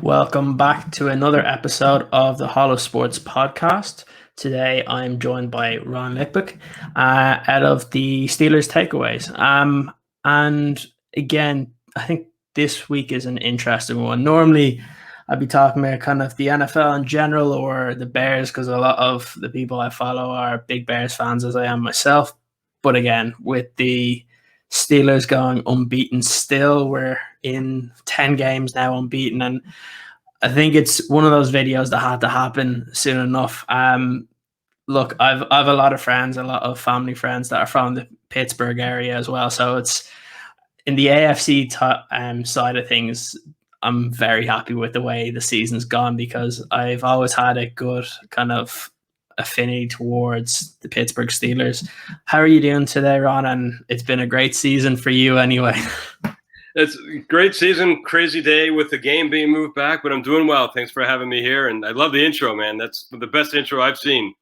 Welcome back to another episode of the Hall of Sports podcast. Today I'm joined by Ron Lippock out of the Steelers takeaways. And again, I think this week is an interesting one. Normally, I'd be talking about kind of the NFL in general or the Bears because a lot of the people I follow are big Bears fans, as I am myself. But again, with the Steelers going unbeaten still, we're in 10 games now unbeaten, and I think it's one of those videos that had to happen soon enough. Look, I've a lot of friends, a lot of family friends that are from the Pittsburgh area as well. So it's in the AFC side of things. I'm very happy with the way the season's gone because I've always had a good kind of affinity towards the Pittsburgh Steelers. How are you doing today, Ron? And it's been a great season for you anyway. It's a great season, crazy day with the game being moved back, but I'm doing well. Thanks for having me here. And I love the intro, man. That's the best intro I've seen.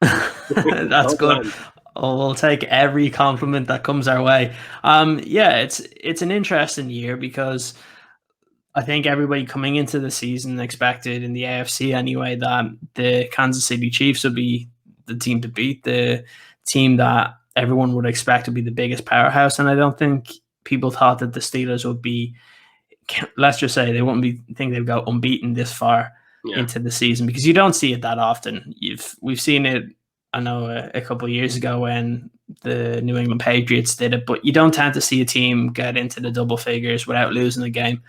That's good. We'll take every compliment that comes our way. It's an interesting year because I think everybody coming into the season expected in the AFC anyway that the Kansas City Chiefs would be the team to beat, the team that everyone would expect to be the biggest powerhouse. And I don't think people thought that the Steelers would be, let's just say they wouldn't think they'd go unbeaten this far into the season because you don't see it that often. We've seen it, I know, a couple of years ago when the New England Patriots did it, but you don't tend to see a team get into the double figures without losing a game.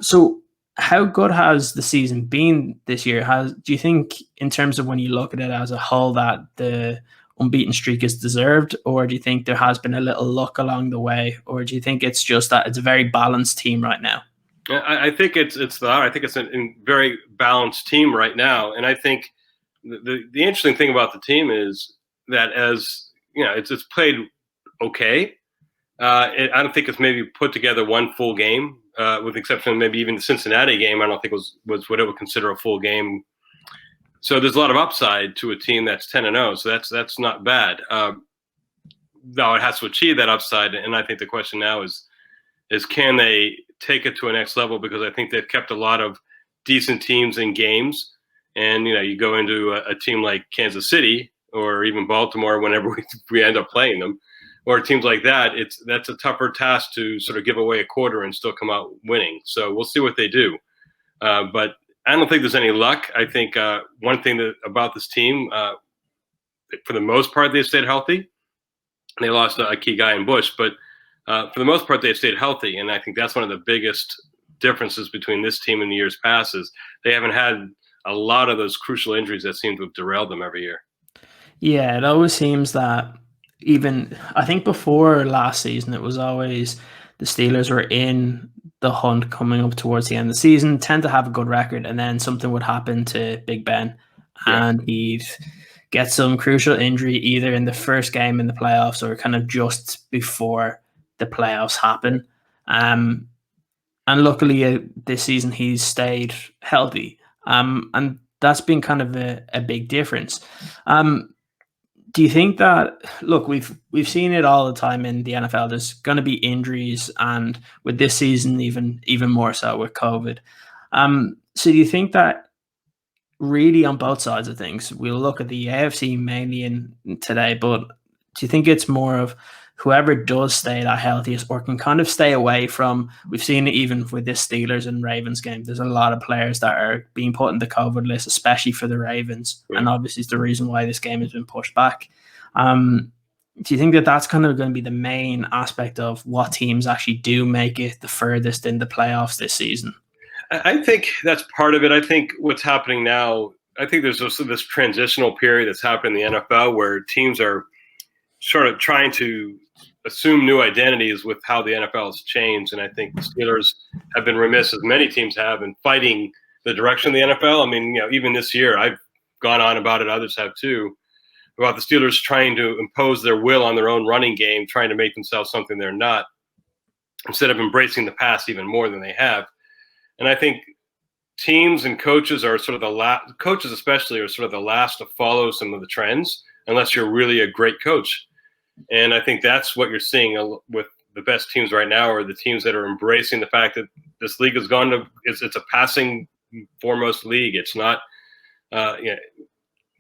So how good has the season been this year? Do you think, in terms of when you look at it as a whole, that the unbeaten streak is deserved, or do you think there has been a little luck along the way, or do you think it's just that it's a very balanced team right now? I think it's a very balanced team right now, and I think the interesting thing about the team is that, as you know, it's played okay. I don't think it's maybe put together one full game, with the exception of maybe even the Cincinnati game. I don't think was what it would consider a full game. So there's a lot of upside to a team that's 10-0. So that's not bad. Now it has to achieve that upside, and I think the question now is can they take it to a next level? Because I think they've kept a lot of decent teams in games, and you go into a team like Kansas City or even Baltimore whenever we end up playing them, or teams like that. That's a tougher task to sort of give away a quarter and still come out winning. So we'll see what they do, but I don't think there's any luck. I think one thing about this team, for the most part, they've stayed healthy. They lost a key guy in Bush, but for the most part, they've stayed healthy. And I think that's one of the biggest differences between this team and the years past is they haven't had a lot of those crucial injuries that seem to have derailed them every year. Yeah, it always seems that even, I think before last season, it was always the Steelers were in the hunt coming up towards the end of the season, tend to have a good record, and then something would happen to Big Ben and he'd get some crucial injury either in the first game in the playoffs or kind of just before the playoffs happen. And luckily this season he's stayed healthy. And that's been kind of a big difference. Do you think that, look, we've seen it all the time in the NFL, there's going to be injuries, and with this season even more so with COVID. So do you think that really on both sides of things, we'll look at the AFC mainly in today, but do you think it's more of whoever does stay that healthiest or can kind of stay away from, we've seen it even with this Steelers and Ravens game, there's a lot of players that are being put in the COVID list, especially for the Ravens. Yeah. And obviously it's the reason why this game has been pushed back. Do you think that that's kind of going to be the main aspect of what teams actually do make it the furthest in the playoffs this season? I think that's part of it. I think what's happening now, I think there's also this transitional period that's happening in the NFL where teams are sort of trying to assume new identities with how the NFL has changed. And I think the Steelers have been remiss, as many teams have, in fighting the direction of the NFL. I mean, even this year, I've gone on about it, others have too, about the Steelers trying to impose their will on their own running game, trying to make themselves something they're not, instead of embracing the pass even more than they have. And I think teams and coaches are sort of the last, coaches especially are sort of the last to follow some of the trends, unless you're really a great coach. And I think that's what you're seeing with the best teams right now, are the teams that are embracing the fact that this league has gone to, it's a passing foremost league. It's not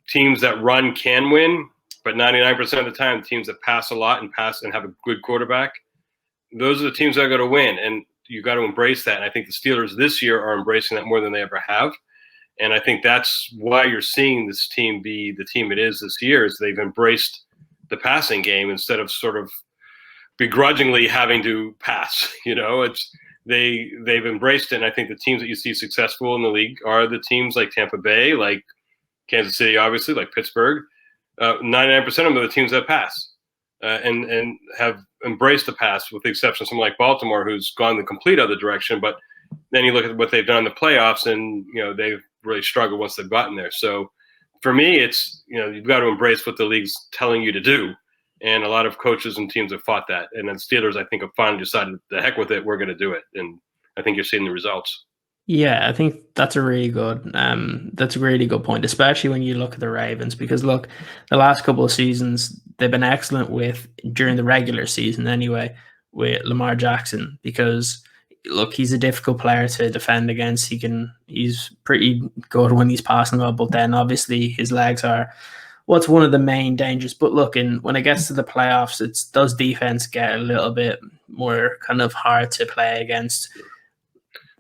teams that run can win, but 99% of the time, teams that pass a lot and have a good quarterback, those are the teams that are going to win. And you got to embrace that. And I think the Steelers this year are embracing that more than they ever have. And I think that's why you're seeing this team be the team it is this year, is they've embraced the passing game instead of sort of begrudgingly having to pass. They've embraced it. And I think the teams that you see successful in the league are the teams like Tampa Bay, like Kansas City, obviously, like Pittsburgh. 99% of them are the teams that pass and have embraced the pass, with the exception of someone like Baltimore, who's gone the complete other direction. But then you look at what they've done in the playoffs, and they've really struggled once they've gotten there. So for me, it's you've got to embrace what the league's telling you to do, and a lot of coaches and teams have fought that. And then Steelers, I think, have finally decided, the heck with it, we're going to do it. And I think you're seeing the results. Yeah, I think that's a really good point, especially when you look at the Ravens, because look, the last couple of seasons they've been excellent during the regular season anyway, with Lamar Jackson, because look, he's a difficult player to defend against. He's pretty good when he's passing the ball, but then obviously his legs are what's one of the main dangers. But look, when it gets to the playoffs, does defense get a little bit more kind of hard to play against.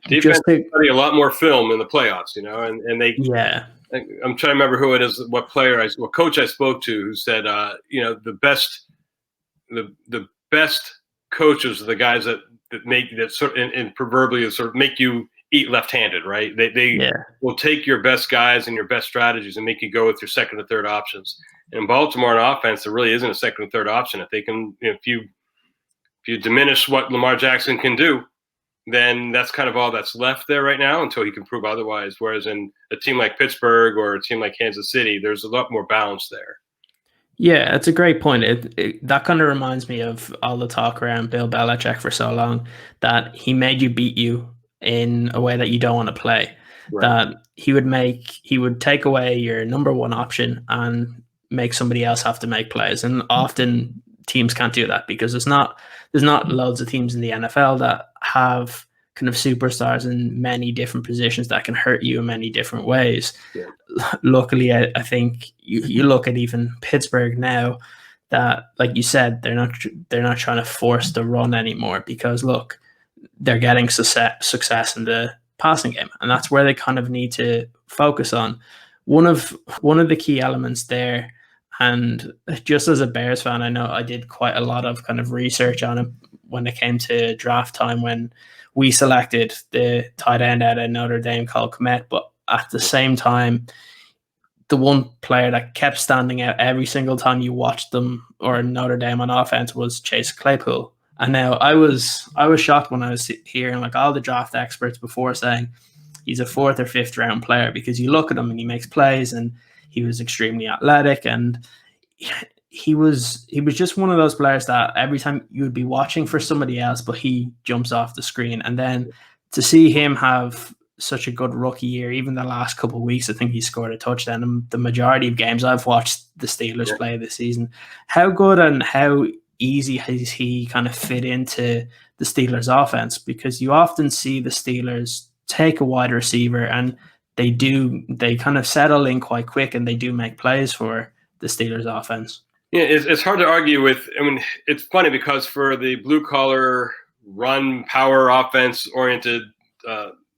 Defense study a lot more film in the playoffs, and they. Yeah. I'm trying to remember who it is, what coach I spoke to, who said, the best coaches are the guys that sort of, and proverbially sort of make you eat left-handed, right? They will take your best guys and your best strategies and make you go with your second or third options. And in Baltimore on offense, there really isn't a second or third option. If they can, if you diminish what Lamar Jackson can do, then that's kind of all that's left there right now until he can prove otherwise. Whereas in a team like Pittsburgh or a team like Kansas City, there's a lot more balance there. Yeah, it's a great point. That kind of reminds me of all the talk around Bill Belichick for so long, that he made you beat you in a way that you don't want to play. Right. That he would take away your number one option and make somebody else have to make plays. And often teams can't do that because there's not loads of teams in the NFL that have kind of superstars in many different positions that can hurt you in many different ways. Yeah. Luckily, I think you look at even Pittsburgh now, that, like you said, they're not trying to force the run anymore, because look, they're getting success in the passing game, and that's where they kind of need to focus on. One of the key elements there, and just as a Bears fan, I know I did quite a lot of kind of research on it when it came to draft time, when we selected the tight end out of Notre Dame called Kmet. But at the same time, the one player that kept standing out every single time you watched them or Notre Dame on offense was Chase Claypool. And now I was shocked when I was hearing like all the draft experts before saying he's a 4th or 5th round player, because you look at him and he makes plays and he was extremely athletic, and he was just one of those players that every time you would be watching for somebody else, but he jumps off the screen. And then to see him have such a good rookie year, even the last couple of weeks, I think he scored a touchdown in the majority of games I've watched the Steelers play this season. How good and how easy has he kind of fit into the Steelers offense? Because you often see the Steelers take a wide receiver and they kind of settle in quite quick, and they do make plays for the Steelers offense. Yeah, it's hard to argue with. I mean, it's funny because for the blue-collar, run, power, offense-oriented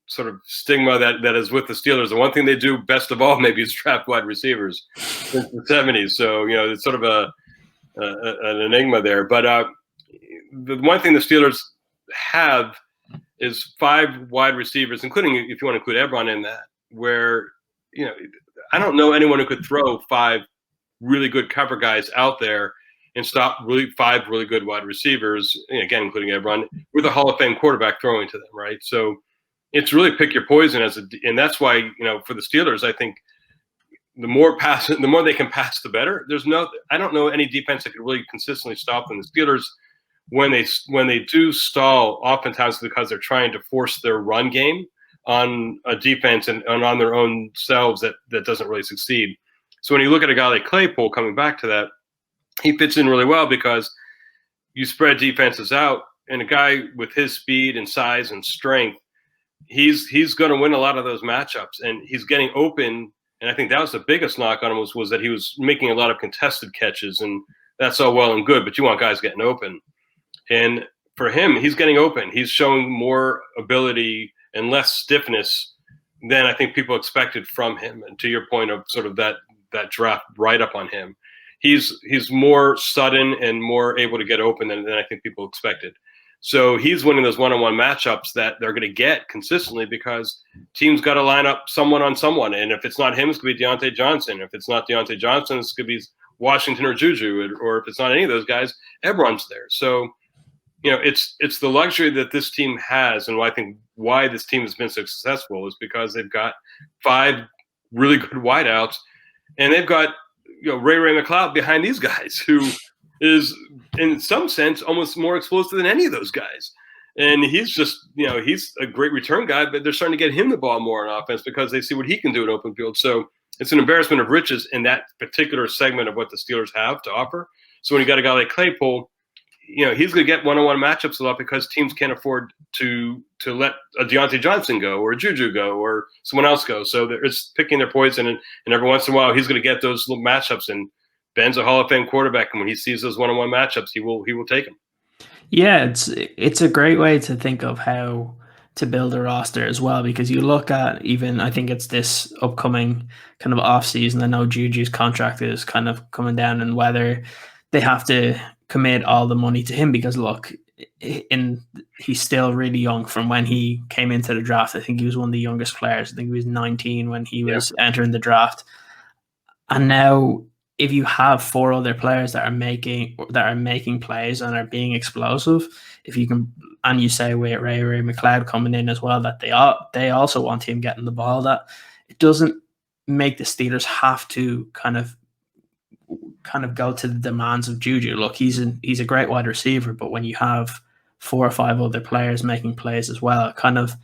sort of stigma that is with the Steelers, the one thing they do best of all maybe is draft wide receivers since the 70s. So, it's sort of an enigma there. But the one thing the Steelers have is 5 wide receivers, including, if you want to include Ebron in that, where, I don't know anyone who could throw 5 really good cover guys out there and stop 5 really good wide receivers, again, including Ebron, with a Hall of Fame quarterback throwing to them, right? So it's really pick your poison and that's why, for the Steelers, I think the more they can pass, the better. I don't know any defense that could really consistently stop them. The Steelers, when they do stall, oftentimes because they're trying to force their run game on a defense and on their own selves, that doesn't really succeed. So when you look at a guy like Claypool, coming back to that, he fits in really well because you spread defenses out, and a guy with his speed and size and strength he's going to win a lot of those matchups, and he's getting open. And I think that was the biggest knock on him was that he was making a lot of contested catches, and that's all well and good, but you want guys getting open. And for him, he's getting open. He's showing more ability and less stiffness than I think people expected from him. And to your point of sort of that draft right up on him, he's more sudden and more able to get open than I think people expected. So he's winning those one-on-one matchups that they're going to get consistently because teams got to line up someone on someone. And if it's not him, it's going to be Deontay Johnson. If it's not Deontay Johnson, it's going to be Washington or Juju. Or if it's not any of those guys, Ebron's there. So, it's the luxury that this team has, and I think why this team has been so successful is because they've got 5 really good wideouts, and they've got Ray McCloud behind these guys, who is in some sense almost more explosive than any of those guys. And he's just he's a great return guy, but they're starting to get him the ball more on offense because they see what he can do in open field. So it's an embarrassment of riches in that particular segment of what the Steelers have to offer. So when you got a guy like Claypool, he's going to get one-on-one matchups a lot because teams can't afford to let a Deontay Johnson go or a Juju go or someone else go. So it's picking their poison, and every once in a while he's going to get those little matchups. And Ben's a Hall of Fame quarterback, and when he sees those one-on-one matchups, he will take them. Yeah, it's a great way to think of how to build a roster as well, because you look at even, I think it's this upcoming kind of off season. I know Juju's contract is kind of coming down, and whether they have to commit all the money to him, because look, he's still really young from when he came into the draft. I think he was one of the youngest players. I think he was 19 when he was entering the draft. And now if you have 4 other players that are making plays and are being explosive, if you can, and you say with Ray McCloud coming in as well, that they also want him getting the ball, that it doesn't make the Steelers have to kind of go to the demands of Juju. Look, he's a great wide receiver, but when you have 4 or 5 other players making plays as well, it kind of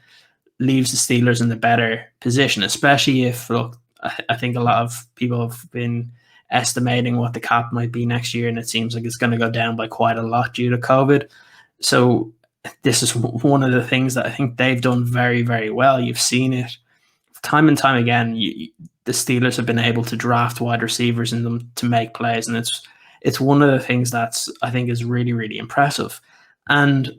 leaves the Steelers in the better position, especially if, look, I think a lot of people have been estimating what the cap might be next year, and it seems like it's going to go down by quite a lot due to COVID. So this is one of the things that I think they've done very, very well. You've seen it time and time again. The Steelers have been able to draft wide receivers in them to make plays, and it's one of the things that's, I think, is really, really impressive. And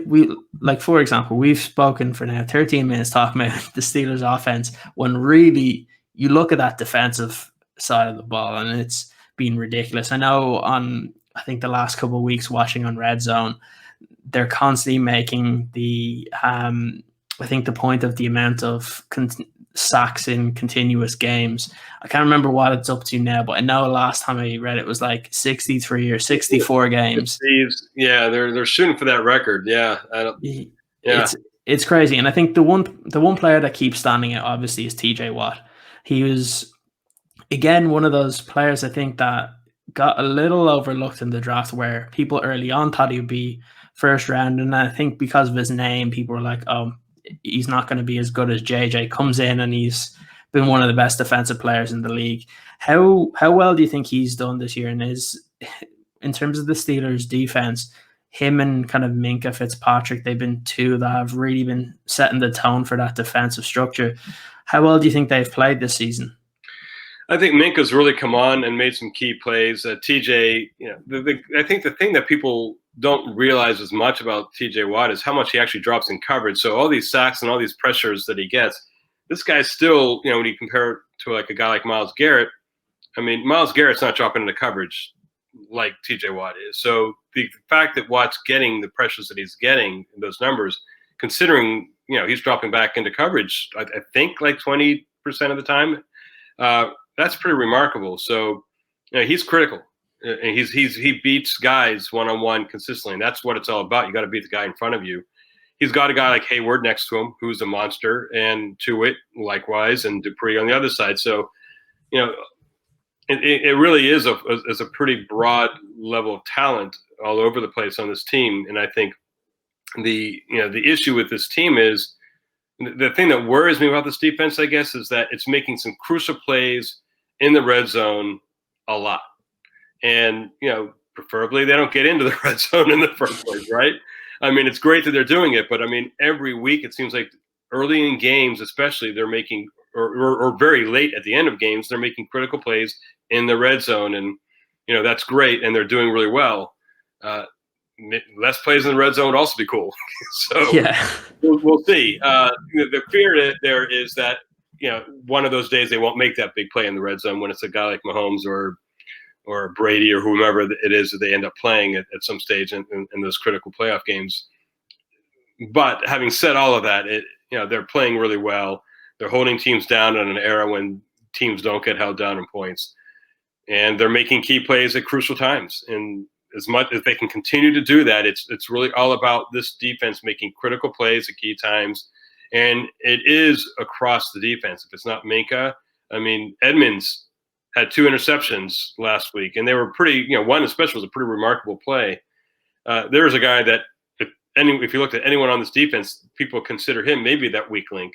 we like, for example, we've spoken for now 13 minutes talking about the Steelers offense, when really you look at that defensive side of the ball and it's been ridiculous. I know I think the last couple of weeks watching on Red Zone, they're constantly making I think the point of the amount of sacks in continuous games. I can't remember what it's up to now, but I know last time I read it was like 63 or 64 games. Yeah, they're shooting for that record. Yeah, it's crazy. And I think the one player that keeps standing out obviously is TJ Watt. He was, again, one of those players I think that got a little overlooked in the draft, where people early on thought he would be first round, and I think because of his name, people were like, oh, he's not going to be as good as JJ. Comes in and he's been one of the best defensive players in the league. How well do you think he's done this year? And in terms of the Steelers defense, him and kind of Minkah Fitzpatrick, they've been 2 that have really been setting the tone for that defensive structure. How well do you think they've played this season? I think Minkah's really come on and made some key plays. TJ, I think the thing that people don't realize as much about TJ Watt is how much he actually drops in coverage. So all these sacks and all these pressures that he gets, this guy's still, when you compare it to like a guy like Myles Garrett, I mean, Myles Garrett's not dropping into coverage like TJ Watt is. So the fact that Watt's getting the pressures that he's getting in those numbers, considering, he's dropping back into coverage, I think like 20% of the time, that's pretty remarkable. So he's critical. And he beats guys one-on-one consistently, and that's what it's all about. You got to beat the guy in front of you. He's got a guy like Hayward next to him, who's a monster, and Tuitt likewise, and Dupree on the other side. So, it really is a pretty broad level of talent all over the place on this team. And I think the issue with this team is, the thing that worries me about this defense, I guess, is that it's making some crucial plays in the red zone a lot. And, preferably they don't get into the red zone in the first place, right? I mean, it's great that they're doing it, but I mean, every week it seems like early in games, especially, they're making, or very late at the end of games, they're making critical plays in the red zone, and that's great, and they're doing really well. Less plays in the red zone would also be cool. So yeah, we'll see. The fear there is that one of those days they won't make that big play in the red zone when it's a guy like Mahomes or Brady or whomever it is that they end up playing at some stage in those critical playoff games. But having said all of that, they're playing really well. They're holding teams down in an era when teams don't get held down in points, and they're making key plays at crucial times. And as much as they can continue to do that, it's really all about this defense making critical plays at key times. And it is across the defense. If it's not Minka, I mean, Edmonds had 2 interceptions last week, and they were pretty, one especially was a pretty remarkable play. There is a guy that if you looked at anyone on this defense, people consider him maybe that weak link.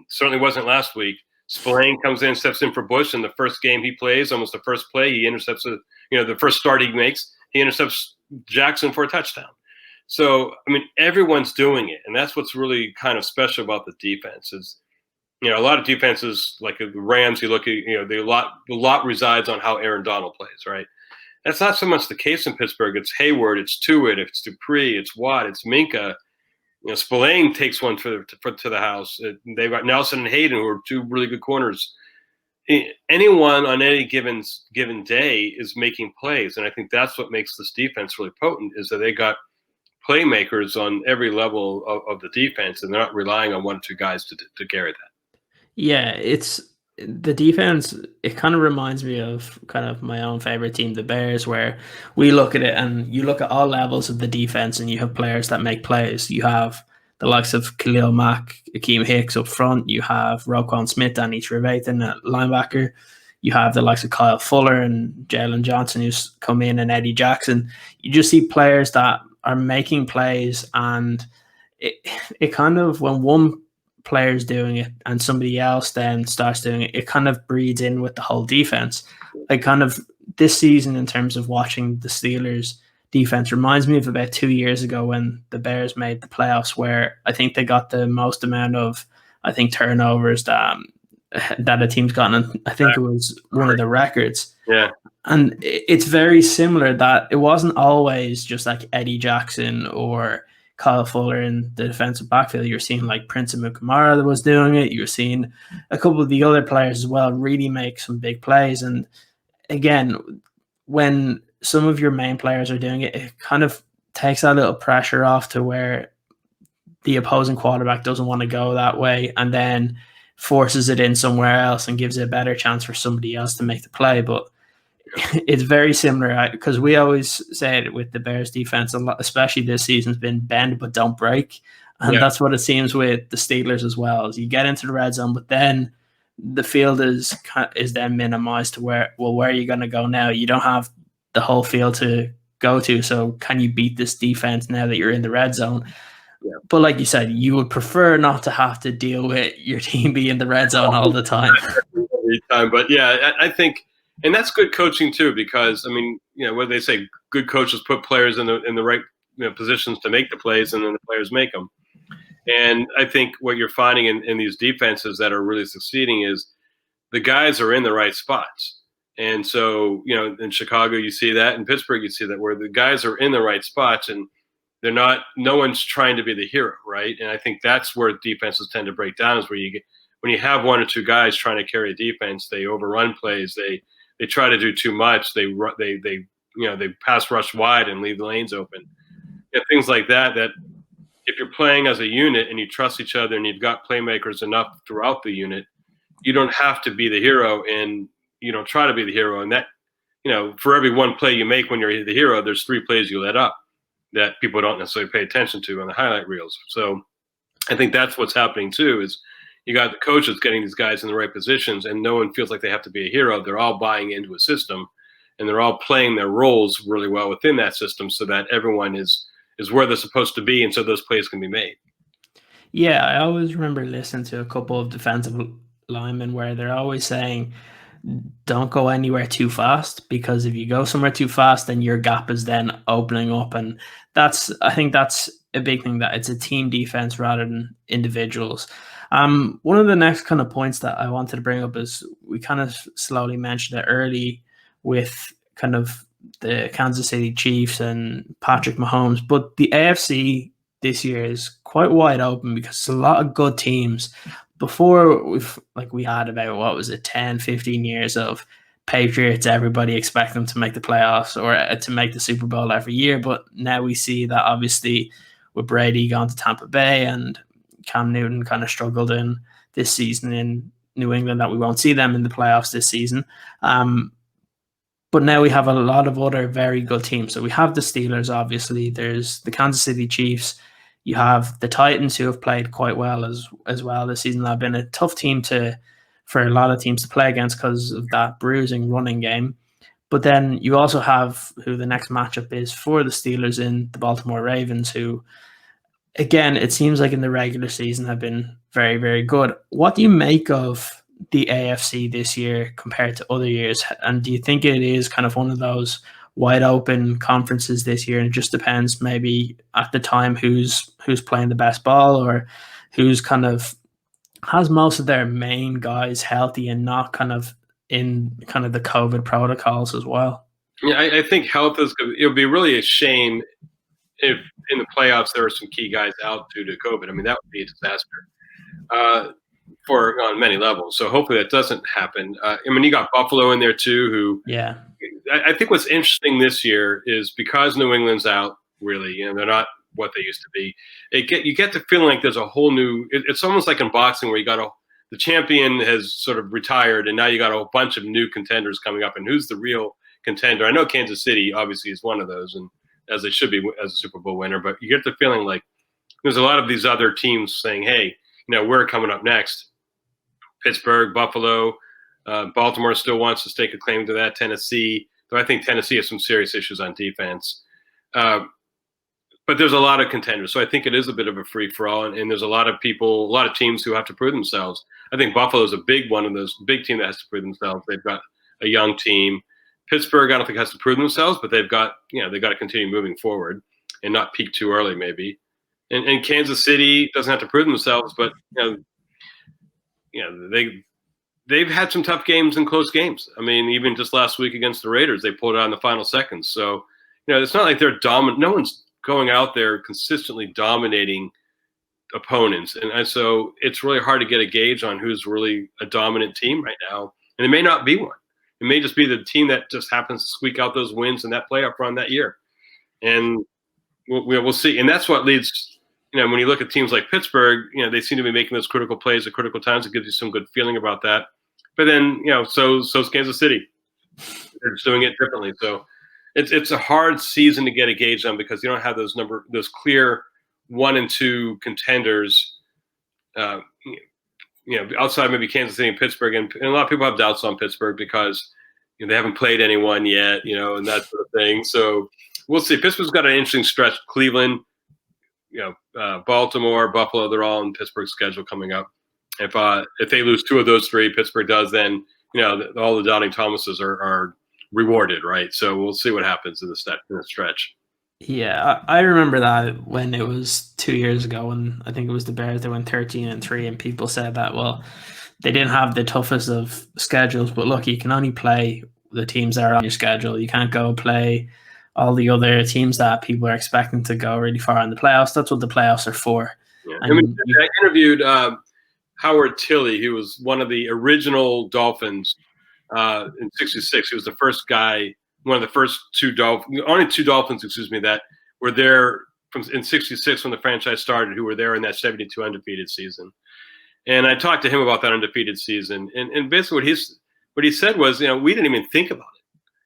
Certainly wasn't last week. Spillane comes in, steps in for Bush, and the first game he plays, almost the first play, he intercepts the first start he makes, he intercepts Jackson for a touchdown. So, I mean, everyone's doing it, and that's what's really kind of special about the defense is, a lot of defenses, like the Rams, you look at, a lot resides on how Aaron Donald plays, right? That's not so much the case in Pittsburgh. It's Hayward, it's Tuitt, it's Dupree, it's Watt, it's Minka. Spillane takes one to the house. They've got Nelson and Hayden, who are 2 really good corners. Anyone on any given day is making plays, and I think that's what makes this defense really potent is that they got playmakers on every level of the defense, and they're not relying on 1 or 2 guys to carry that. Yeah, it's the defense. It kind of reminds me of kind of my own favorite team, the Bears, where we look at it and you look at all levels of the defense and you have players that make plays. You have the likes of Khalil Mack, Akeem Hicks up front. You have Roquan Smith, Danny Trevathan at linebacker. You have the likes of Kyle Fuller and Jalen Johnson who's come in, and Eddie Jackson. You just see players that are making plays, and it kind of, when one player's doing it and somebody else then starts doing it, it kind of breeds in with the whole defense. Like, kind of this season, in terms of watching the Steelers defense, reminds me of about 2 years ago when the Bears made the playoffs, where I think they got the most amount of, turnovers that a team's gotten. I think it was one of the records. Yeah. And it's very similar, that it wasn't always just like Eddie Jackson or Kyle Fuller in the defensive backfield. You're seeing like Prince Amukamara that was doing it. You're seeing a couple of the other players as well really make some big plays. And again, when some of your main players are doing it, it kind of takes that little pressure off to where the opposing quarterback doesn't want to go that way, and then forces it in somewhere else and gives it a better chance for somebody else to make the play. But it's very similar, because we always say it with the Bears defense a lot, especially this season, has been bend but don't break. And that's what it seems with the Steelers as well. As you get into the red zone, but then the field is then minimized to where are you going to go now? You don't have the whole field to go to. So can you beat this defense now that you're in the red zone? Yeah. But like you said, you would prefer not to have to deal with your team being in the red zone all the time. But yeah, I think, and that's good coaching too, because I mean, what they say, good coaches put players in the right positions to make the plays, and then the players make them. And I think what you're finding in these defenses that are really succeeding is the guys are in the right spots. And so, in Chicago, you see that. In Pittsburgh, you see that, where the guys are in the right spots, and they're not. No one's trying to be the hero, right? And I think that's where defenses tend to break down, is where when you have 1 or 2 guys trying to carry a defense, they overrun plays, they try to do too much, they pass rush wide and leave the lanes open, things like that. That if you're playing as a unit and you trust each other and you've got playmakers enough throughout the unit, you don't have to be the hero, and you don't try to be the hero. And that, for every 1 play you make when you're the hero, there's 3 plays you let up that people don't necessarily pay attention to on the highlight reels. So I think that's what's happening too, is you got the coaches getting these guys in the right positions, and no one feels like they have to be a hero. They're all buying into a system, and they're all playing their roles really well within that system, so that everyone is where they're supposed to be, and so those plays can be made. Yeah, I always remember listening to a couple of defensive linemen where they're always saying, don't go anywhere too fast, because if you go somewhere too fast, then your gap is then opening up. And I think that's a big thing that it's a team defense rather than individuals. One of the next kind of points that I wanted to bring up is we kind of slowly mentioned it early with kind of the Kansas City Chiefs and Patrick Mahomes, but the AFC this year is quite wide open because it's a lot of good teams. Before we had about, what was it, 10, 15 years of Patriots, everybody expect them to make the playoffs or to make the Super Bowl every year. But now we see that obviously with Brady gone to Tampa Bay and Cam Newton kind of struggled in this season in New England, that we won't see them in the playoffs this season. But now we have a lot of other very good teams. So we have the Steelers, obviously. There's the Kansas City Chiefs. You have the Titans, who have played quite well as well this season. They've been a tough team for a lot of teams to play against because of that bruising running game. But then you also have who the next matchup is for the Steelers in the Baltimore Ravens, who, again, it seems like in the regular season have been very, very good. What do you make of the AFC this year compared to other years? And do you think it is kind of one of those wide open conferences this year, and it just depends maybe at the time who's playing the best ball or who's kind of has most of their main guys healthy and not kind of in kind of the COVID protocols as well? Yeah, I think health is – it would be really a shame if in the playoffs there are some key guys out due to COVID. I mean, that would be a disaster on many levels. So hopefully that doesn't happen. I mean, you got Buffalo in there too, who – yeah. I think what's interesting this year is because New England's out, really, they're not what they used to be. You get the feeling like there's a whole new. It's almost like in boxing where you got the champion has sort of retired, and now you got a bunch of new contenders coming up. And who's the real contender? I know Kansas City obviously is one of those, and as they should be as a Super Bowl winner. But you get the feeling like there's a lot of these other teams saying, "Hey, we're coming up next." Pittsburgh, Buffalo, Baltimore still wants to stake a claim to that. Tennessee. So I think Tennessee has some serious issues on defense. But there's a lot of contenders. So I think it is a bit of a free-for-all, and there's a lot of people, a lot of teams who have to prove themselves. I think Buffalo is a big one of those, big team that has to prove themselves. They've got a young team. Pittsburgh, I don't think has to prove themselves, but they've got to continue moving forward and not peak too early maybe. And Kansas City doesn't have to prove themselves, but they've had some tough games and close games. I mean, even just last week against the Raiders, they pulled it out in the final seconds. So, it's not like they're dominant. No one's going out there consistently dominating opponents. And so it's really hard to get a gauge on who's really a dominant team right now. And it may not be one. It may just be the team that just happens to squeak out those wins in that playoff run that year. And we'll see. And that's what leads when you look at teams like Pittsburgh, they seem to be making those critical plays at critical times. It gives you some good feeling about that. But then, so's Kansas City. They're just doing it differently. So it's a hard season to get a gauge on because you don't have those clear 1 and 2 contenders. Outside maybe Kansas City and Pittsburgh, and a lot of people have doubts on Pittsburgh because they haven't played anyone yet, and that sort of thing. So we'll see. Pittsburgh's got an interesting stretch. Cleveland, Baltimore, Buffalo, they're all in Pittsburgh's schedule coming up. If they lose 2 of those 3, Pittsburgh does, then all the doubting Thomases are rewarded, right? So we'll see what happens in the stretch. Yeah, I remember that when it was 2 years ago, and I think it was the Bears that went 13-3, and people said that, well, they didn't have the toughest of schedules, but look, you can only play the teams that are on your schedule. You can't go play all the other teams that people are expecting to go really far in the playoffs. That's what the playoffs are for. Yeah. I interviewed Howard Tilley, who was one of the original Dolphins in '66. He was the first guy, one of the first only two Dolphins, that were there in '66 when the franchise started, who were there in that '72 undefeated season. And I talked to him about that undefeated season, and basically what he said was, we didn't even think about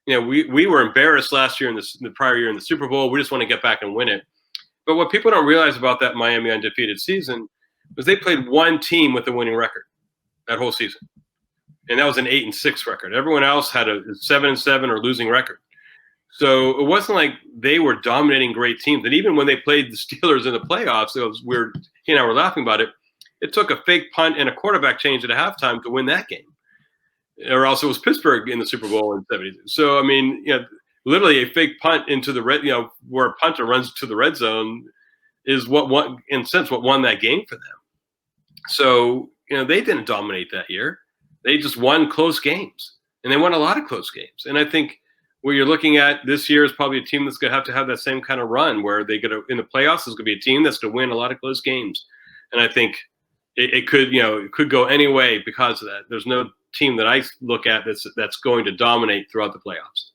it. We were embarrassed last year in the prior year in the Super Bowl. We just want to get back and win it. But what people don't realize about that Miami undefeated season was they played one team with a winning record that whole season, and that was an 8-6 record. Everyone else had a 7-7 or losing record. So it wasn't like they were dominating great teams. And even when they played the Steelers in the playoffs, he and I were laughing about it. It took a fake punt and a quarterback change at halftime to win that game. Or else it was Pittsburgh in the Super Bowl in '72. So, I mean, literally a fake punt into the red, where a punter runs to the red zone is what won that game for them. So, they didn't dominate that year. They just won close games, and they won a lot of close games. And I think what you're looking at this year is probably a team that's going to have that same kind of run where they get in the playoffs. There's going to be a team that's going to win a lot of close games. And I think it could go any way because of that. There's no team that I look at that's going to dominate throughout the playoffs.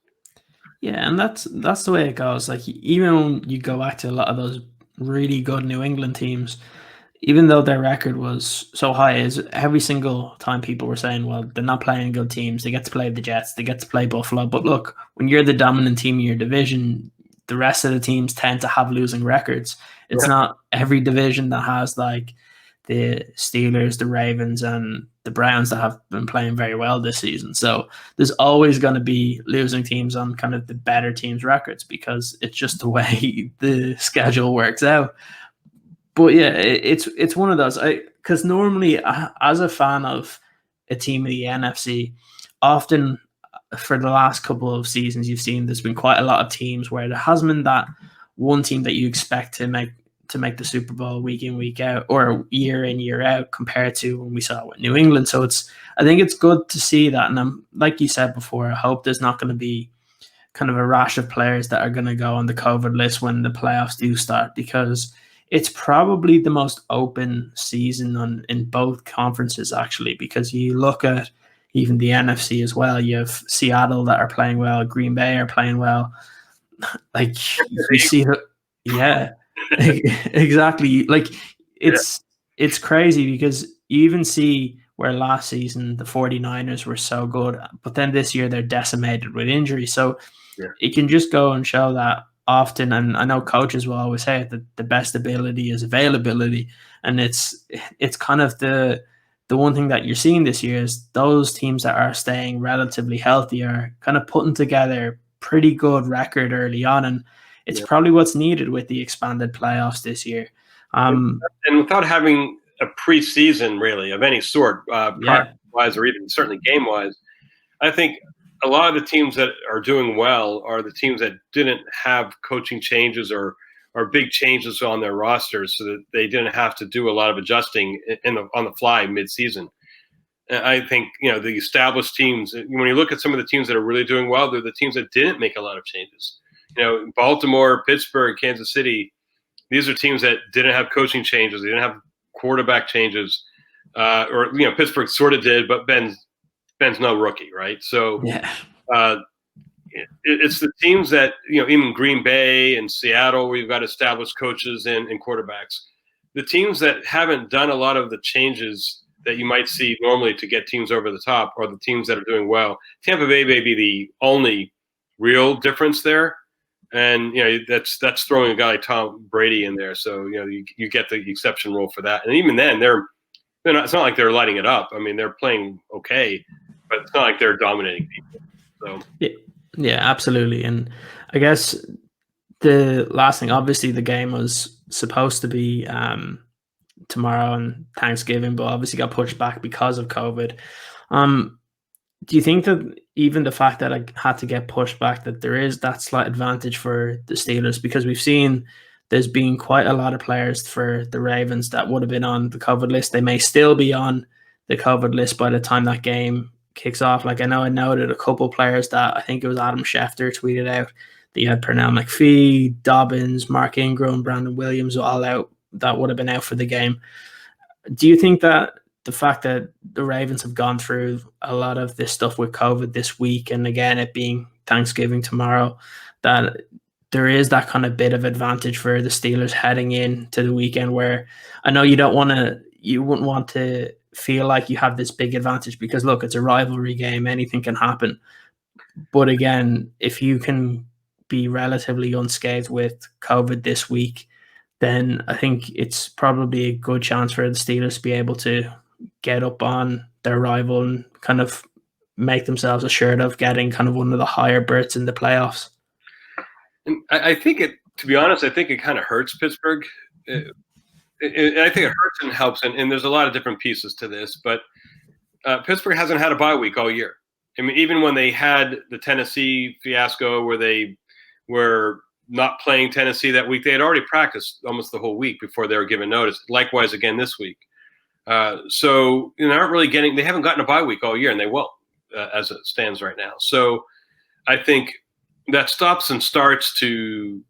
Yeah, and that's the way it goes. Like, even when you go back to a lot of those really good New England teams, even though their record was so high, is every single time people were saying, well, they're not playing good teams. They get to play the Jets. They get to play Buffalo. But look, when you're the dominant team in your division, the rest of the teams tend to have losing records. It's not every division that has like the Steelers, the Ravens, and the Browns that have been playing very well this season. So there's always going to be losing teams on kind of the better teams' records because it's just the way the schedule works out. But yeah, it's one of those. Because normally, as a fan of a team in the NFC, often for the last couple of seasons, you've seen there's been quite a lot of teams where there hasn't been that one team that you expect to make the Super Bowl week in, week out, or year in, year out, compared to when we saw it with New England. So I think it's good to see that. And like you said before, I hope there's not going to be kind of a rash of players that are going to go on the COVID list when the playoffs do start, because it's probably the most open season in both conferences, actually, because you look at even the NFC as well. You have Seattle that are playing well, Green Bay are playing well. Like, you see, yeah, exactly. Like, it's crazy because you even see where last season the 49ers were so good, but then this year they're decimated with injury. So it can just go and show that often, and I know coaches will always say it, that the best ability is availability, and it's kind of the one thing that you're seeing this year is those teams that are staying relatively healthy are kind of putting together pretty good record early on, and it's probably what's needed with the expanded playoffs this year. And without having a preseason really of any sort, wise or even certainly game wise, I think a lot of the teams that are doing well are the teams that didn't have coaching changes or big changes on their rosters, so that they didn't have to do a lot of adjusting on the fly mid-season. I think, the established teams, when you look at some of the teams that are really doing well, they're the teams that didn't make a lot of changes. Baltimore, Pittsburgh, Kansas City, these are teams that didn't have coaching changes. They didn't have quarterback changes. Pittsburgh sort of did, but Ben's no rookie, right? So it's the teams that, even Green Bay and Seattle, where you've got established coaches and quarterbacks, the teams that haven't done a lot of the changes that you might see normally to get teams over the top are the teams that are doing well. Tampa Bay may be the only real difference there. And, that's throwing a guy like Tom Brady in there. So, you get the exception rule for that. And even then, they're not, it's not like they're lighting it up. I mean, they're playing okay, but it's not like they're dominating people. So yeah, absolutely. And I guess the last thing, obviously the game was supposed to be tomorrow on Thanksgiving, but obviously got pushed back because of COVID. Do you think that even the fact that I had to get pushed back, that there is that slight advantage for the Steelers? Because we've seen there's been quite a lot of players for the Ravens that would have been on the COVID list. They may still be on the COVID list by the time that game kicks off. Like, I know I noted a couple of players that I think it was Adam Schefter tweeted out that you had Pernell McPhee, Dobbins, Mark Ingram, Brandon Williams all out that would have been out for the game. Do you think that the fact that the Ravens have gone through a lot of this stuff with COVID this week, and again, it being Thanksgiving tomorrow, that there is that kind of bit of advantage for the Steelers heading into the weekend, where I know you wouldn't want to feel like you have this big advantage because, look, it's a rivalry game, anything can happen. But again, if you can be relatively unscathed with COVID this week, then I think it's probably a good chance for the Steelers to be able to get up on their rival and kind of make themselves assured of getting kind of one of the higher berths in the playoffs. And I think to be honest, I think it kind of hurts Pittsburgh. I think it hurts and helps, and there's a lot of different pieces to this, but Pittsburgh hasn't had a bye week all year. I mean, even when they had the Tennessee fiasco where they were not playing Tennessee that week. They had already practiced almost the whole week before they were given notice. Likewise again this week. So they aren't really getting. They haven't gotten a bye week all year, and they won't as it stands right now. So I think that stops and starts to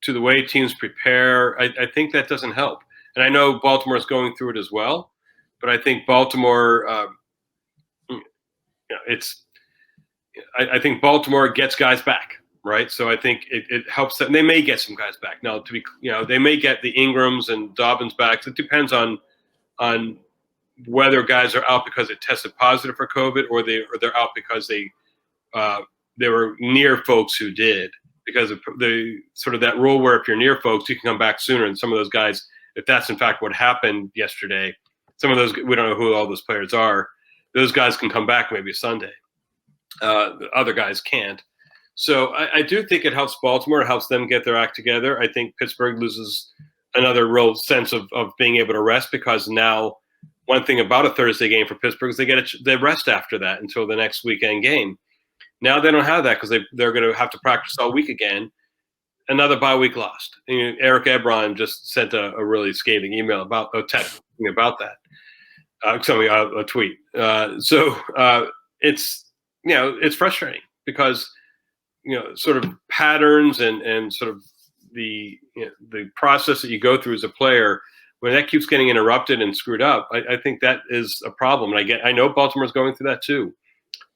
the way teams prepare. I think that doesn't help. And I know Baltimore is going through it as well, but I think Baltimore, I think Baltimore gets guys back, right? So I think it helps them. They may get some guys back. Now, they may get the Ingrams and Dobbins back. It depends on whether guys are out because they tested positive for COVID or they're out because they were near folks who did. Because of the sort of that rule where if you're near folks, you can come back sooner. And some of those guys, if that's in fact what happened yesterday, some of those, we don't know who all those players are. Those guys can come back maybe Sunday. The other guys can't. So I do think it helps Baltimore. It helps them get their act together. I think Pittsburgh loses another real sense of being able to rest, because now one thing about a Thursday game for Pittsburgh is they rest after that until the next weekend game. Now they don't have that because they're going to have to practice all week again. Another bye week lost. Eric Ebron just sent a really scathing email about a that. A tweet. So it's frustrating because sort of patterns and sort of the process that you go through as a player, when that keeps getting interrupted and screwed up, I think that is a problem. And I know Baltimore's going through that too.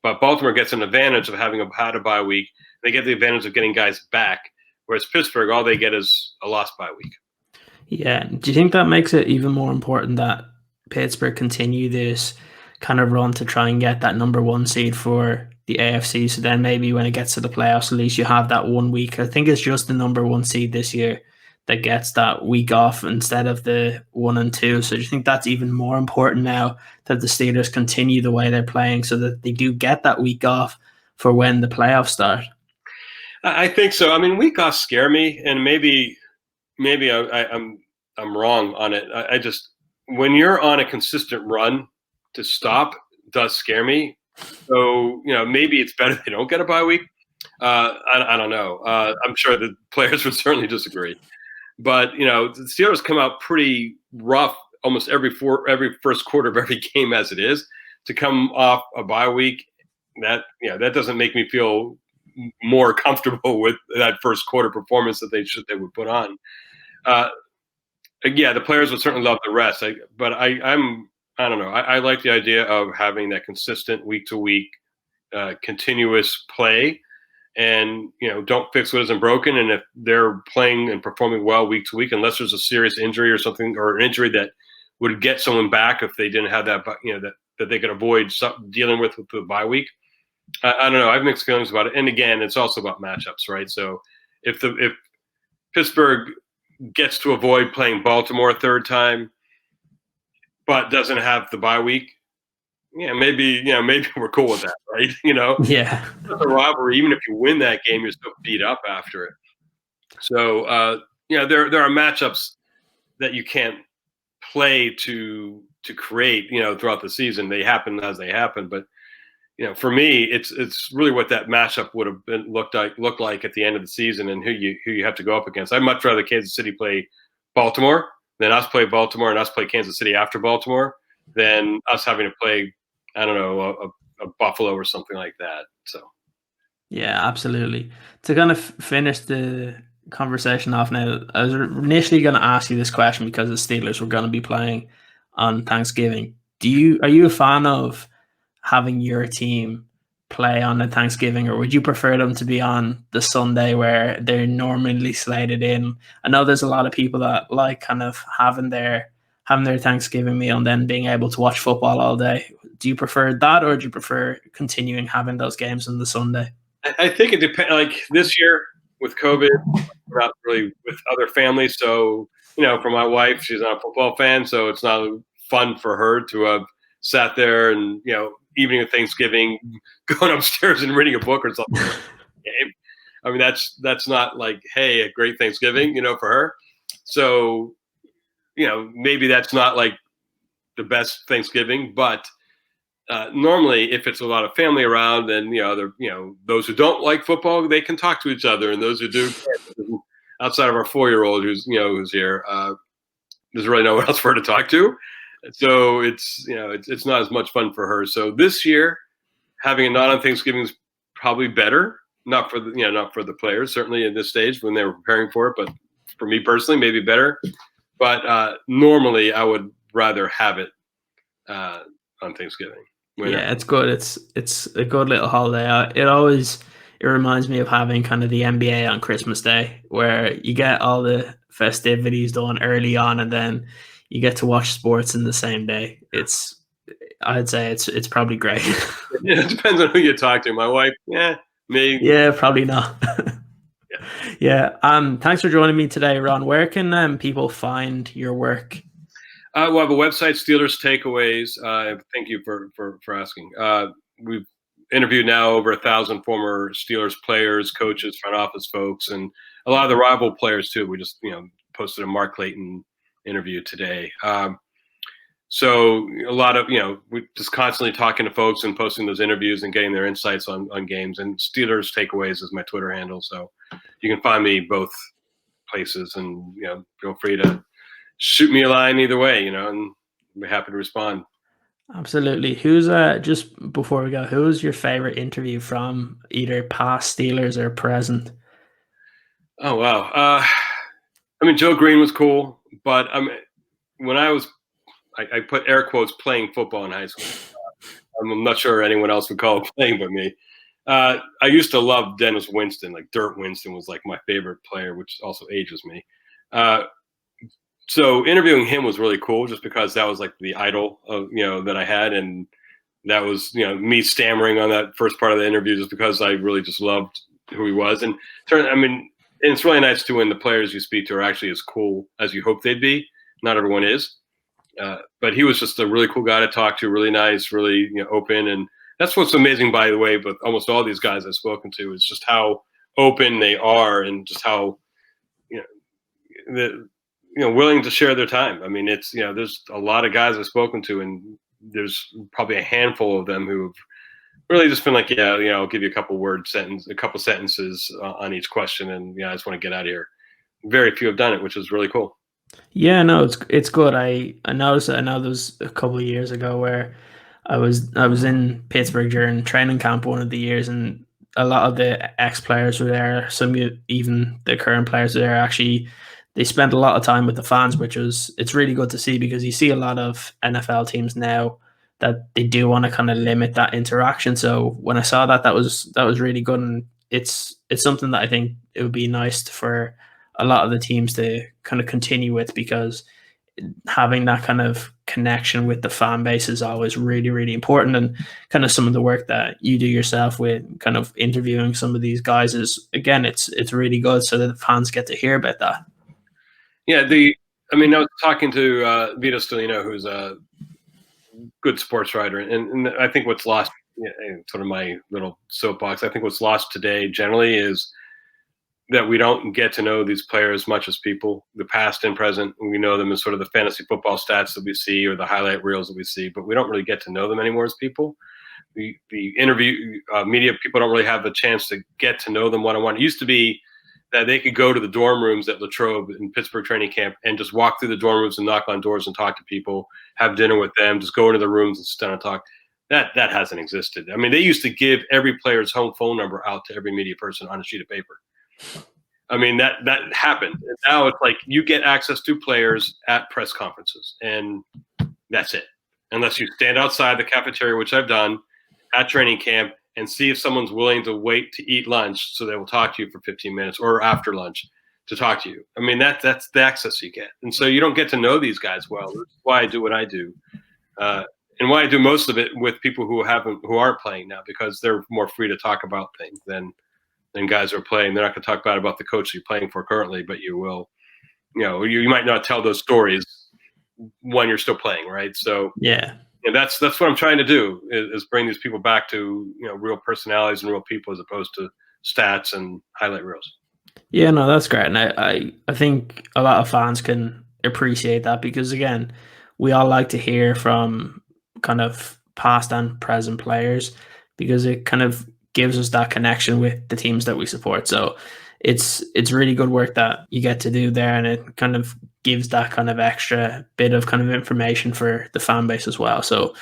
But Baltimore gets an advantage of having had a bye week. They get the advantage of getting guys back, whereas Pittsburgh, all they get is a lost bye week. Yeah. Do you think that makes it even more important that Pittsburgh continue this kind of run to try and get that number one seed for the AFC? So then maybe when it gets to the playoffs, at least you have that 1 week. I think it's just the number one seed this year that gets that week off instead of the 1 and 2. So do you think that's even more important now that the Steelers continue the way they're playing so that they do get that week off for when the playoffs start? I think so. I mean, week offs scare me, and maybe I'm wrong on it. I just, when you're on a consistent run, to stop does scare me. So maybe it's better they don't get a bye week. I don't know. I'm sure the players would certainly disagree. But the Steelers come out pretty rough almost every first quarter of every game as it is. To come off a bye week, that doesn't make me feel more comfortable with that first quarter performance that they would put on. The players would certainly love the rest. I don't know. I like the idea of having that consistent week to week, continuous play. And, don't fix what isn't broken. And if they're playing and performing well week to week, unless there's a serious injury or something, or an injury that would get someone back if they didn't have that, that they could avoid dealing with the bye week. I don't know. I have mixed feelings about it. And again, it's also about matchups, right? So if Pittsburgh gets to avoid playing Baltimore a third time, but doesn't have the bye week, maybe we're cool with that, right? Yeah. It's a rivalry. Even if you win that game, you're still beat up after it. So, there are matchups that you can't play to create, throughout the season. They happen as they happen. But, for me, it's really what that matchup would have looked like at the end of the season and who you have to go up against. I'd much rather Kansas City play Baltimore than us play Baltimore and us play Kansas City after Baltimore than us having to play, I don't know, a Buffalo or something like that. So, yeah, absolutely. To kind of finish the conversation off now, I was initially going to ask you this question because the Steelers were going to be playing on Thanksgiving. Are you a fan of having your team play on a Thanksgiving, or would you prefer them to be on the Sunday where they're normally slated in? I know there's a lot of people that like kind of having their Thanksgiving meal and then being able to watch football all day. Do you prefer that, or do you prefer continuing having those games on the Sunday? I think it depends. Like this year with COVID, we're not really with other families. So, for my wife, she's not a football fan, so it's not fun for her to have sat there and, evening of Thanksgiving, going upstairs and reading a book or something. I mean, that's not like, hey, a great Thanksgiving, for her. So, maybe that's not like the best Thanksgiving, but normally, if it's a lot of family around, then those who don't like football, they can talk to each other, and those who do, outside of our 4-year-old who's here, there's really no one else for her to talk to. So it's not as much fun for her. So this year, having a not on Thanksgiving is probably better. Not for the players, certainly at this stage when they were preparing for it, but for me personally, maybe better. But normally, I would rather have it on Thanksgiving. Yeah, it's good. It's a good little holiday. It reminds me of having kind of the NBA on Christmas Day, where you get all the festivities done early on, and then you get to watch sports in the same day. I'd say it's probably great. Yeah, it depends on who you talk to. My wife, me. Yeah, probably not. Yeah. Thanks for joining me today, Ron. Where can people find your work? We'll have a website, Steelers Takeaways. Thank you for asking. We've interviewed now over 1,000 former Steelers players, coaches, front office folks, and a lot of the rival players too. We just posted a Mark Clayton interview today. So a lot of we're just constantly talking to folks and posting those interviews and getting their insights on games. And Steelers Takeaways is my Twitter handle, so you can find me both places, and feel free to shoot me a line either way, and I'll be happy to respond. Absolutely. Who's just before we go, who's your favorite interview from either past Steelers or present? Oh wow. I mean, Joe Green was cool, but when I put air quotes playing football in high school. I'm not sure anyone else would call it playing but me. I used to love Dennis Winston. Like Dirt Winston was like my favorite player, which also ages me. So interviewing him was really cool, just because that was like the idol of that I had, and that was me stammering on that first part of the interview, just because I really just loved who he was. And it's really nice too when the players you speak to are actually as cool as you hope they'd be. Not everyone is, but he was just a really cool guy to talk to, really nice, really open, and that's what's amazing, by the way. But almost all these guys I've spoken to is just how open they are, and just how willing to share their time. I mean, it's there's a lot of guys I've spoken to, and there's probably a handful of them who've really just been like, I'll give you a couple sentences on each question, and I just want to get out of here. Very few have done it, which is really cool. Yeah, no, it's good. I noticed. I know there was a couple of years ago where I was in Pittsburgh during training camp one of the years, and a lot of the ex players were there. Some even the current players were there. Actually, they spent a lot of time with the fans, it's really good to see, because you see a lot of NFL teams now that they do want to kind of limit that interaction. So when I saw that was really good, and it's something that I think it would be nice for a lot of the teams to kind of continue with, because having that kind of connection with the fan base is always really, really important. And kind of some of the work that you do yourself with kind of interviewing some of these guys is, again, it's really good, so that the fans get to hear about that. Yeah, I was talking to Vito Stellino, who's a good sports writer, and I think what's lost, sort of my little soapbox, I think what's lost today generally is that we don't get to know these players much as people, the past and present. We know them as sort of the fantasy football stats that we see, or the highlight reels that we see, but we don't really get to know them anymore as people. The interview media people don't really have the chance to get to know them one-on-one. It used to be that they could go to the dorm rooms at Latrobe in Pittsburgh training camp and just walk through the dorm rooms and knock on doors and talk to people, have dinner with them, just go into the rooms and sit down and talk. That hasn't existed. I mean, they used to give every player's home phone number out to every media person on a sheet of paper. I mean, that happened. And now it's like you get access to players at press conferences, and that's it. Unless you stand outside the cafeteria, which I've done at training camp, and see if someone's willing to wait to eat lunch, so they will talk to you for 15 minutes or after lunch to talk to you. I mean, that's the access you get. And so you don't get to know these guys well. That's why I do what I do. And why I do most of it with people who aren't playing now, because they're more free to talk about things than guys who are playing. They're not going to talk bad about the coach you're playing for currently, but you will, you might not tell those stories when you're still playing, right? So yeah. And that's what I'm trying to do, is bring these people back to real personalities and real people, as opposed to stats and highlight reels. Yeah, no, that's great, and I think a lot of fans can appreciate that, because again, we all like to hear from kind of past and present players, because it kind of gives us that connection with the teams that we support. So it's really good work that you get to do there, and it kind of gives that kind of extra bit of kind of information for the fan base as well. So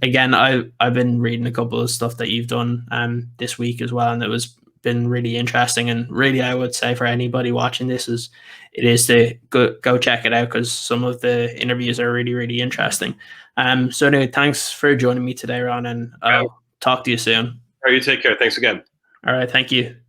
again, I've been reading a couple of stuff that you've done this week as well, and it was been really interesting. And really, I would say for anybody watching this is to go check it out, because some of the interviews are really, really interesting. So anyway, thanks for joining me today, Ron, and I'll talk to you soon. All right, you take care. Thanks again. All right, thank you.